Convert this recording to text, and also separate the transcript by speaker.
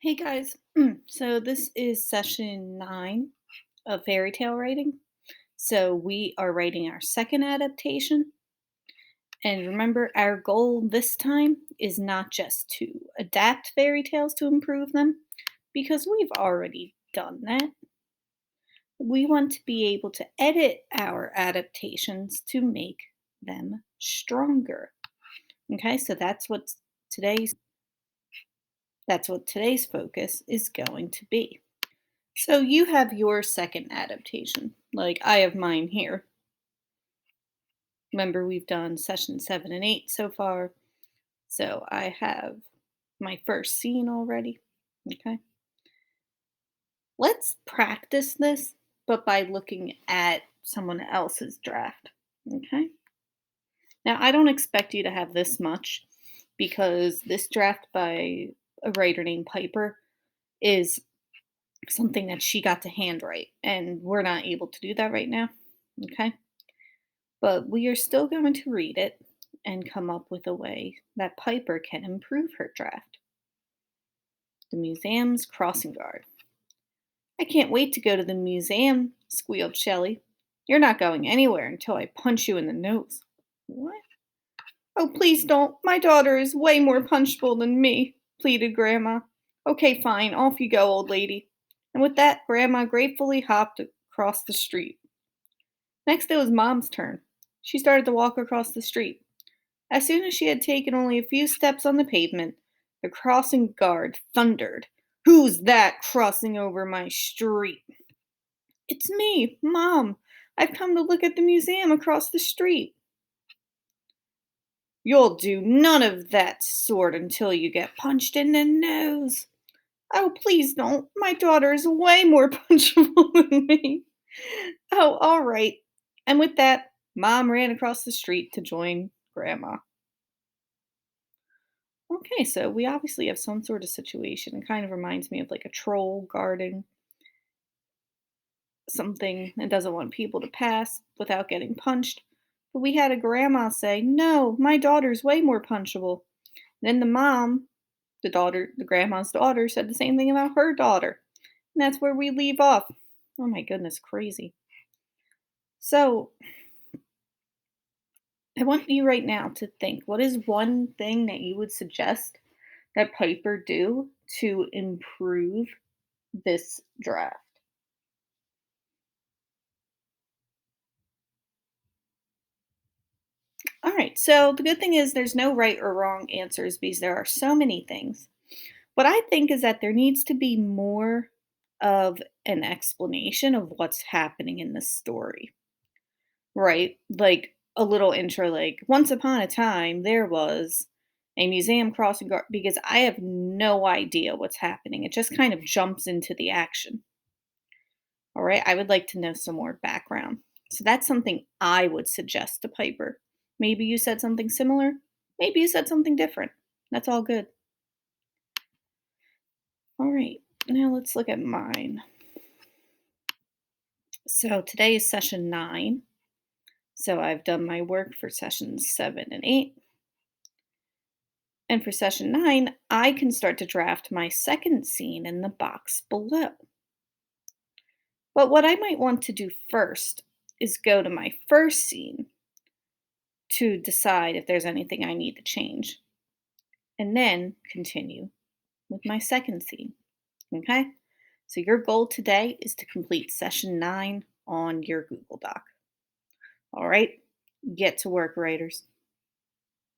Speaker 1: Hey guys, so this is session 9 of fairy tale writing. So we are writing our second adaptation. And remember, our goal this time is not just to adapt fairy tales to improve them, because we've already done that. We want to be able to edit our adaptations to make them stronger. Okay, so today's that's what today's focus is going to be. So you have your second adaptation, like I have mine here. Remember, we've done session 7 and 8 so far. So I have my first scene already. Okay. Let's practice this, but by looking at someone else's draft. Okay. Now, I don't expect you to have this much because this draft by a writer named Piper is something that she got to handwrite, and we're not able to do that right now. Okay. But we are still going to read it and come up with a way that Piper can improve her draft. The museum's crossing guard. I can't wait to go to the museum, squealed Shelley. You're not going anywhere until I punch you in the nose. What? Oh, please don't. My daughter is way more punchable than me, pleaded Grandma. Okay, fine. Off you go, old lady. And with that, Grandma gratefully hopped across the street. Next, it was Mom's turn. She started to walk across the street. As soon as she had taken only a few steps on the pavement, the crossing guard thundered, "Who's that crossing over my street?" "It's me, Mom. I've come to look at the museum across the street." "You'll do none of that sort until you get punched in the nose." "Oh, please don't. My daughter is way more punchable than me." "Oh, all right." And with that, Mom ran across the street to join Grandma. Okay, so we obviously have some sort of situation. It kind of reminds me of like a troll guarding something and doesn't want people to pass without getting punched. But we had a grandma say, "No, my daughter's way more punchable." Then the mom, the grandma's daughter, said the same thing about her daughter. And that's where we leave off. Oh my goodness, crazy. So I want you right now to think, what is one thing that you would suggest that Piper do to improve this draft? All right. So the good thing is there's no right or wrong answers because there are so many things. What I think is that there needs to be more of an explanation of what's happening in the story, right? Like a little intro, like once upon a time, there was a museum crossing guard, because I have no idea what's happening. It just kind of jumps into the action. All right. I would like to know some more background. So that's something I would suggest to Piper. Maybe you said something similar. Maybe you said something different. That's all good. All right. Now let's look at mine. So today is session 9. So I've done my work for sessions 7 and 8. And for session 9, I can start to draft my second scene in the box below. But what I might want to do first is go to my first scene to decide if there's anything I need to change, and then continue with my second scene. Okay? So your goal today is to complete session 9 on your Google Doc. All right? Get to work, writers.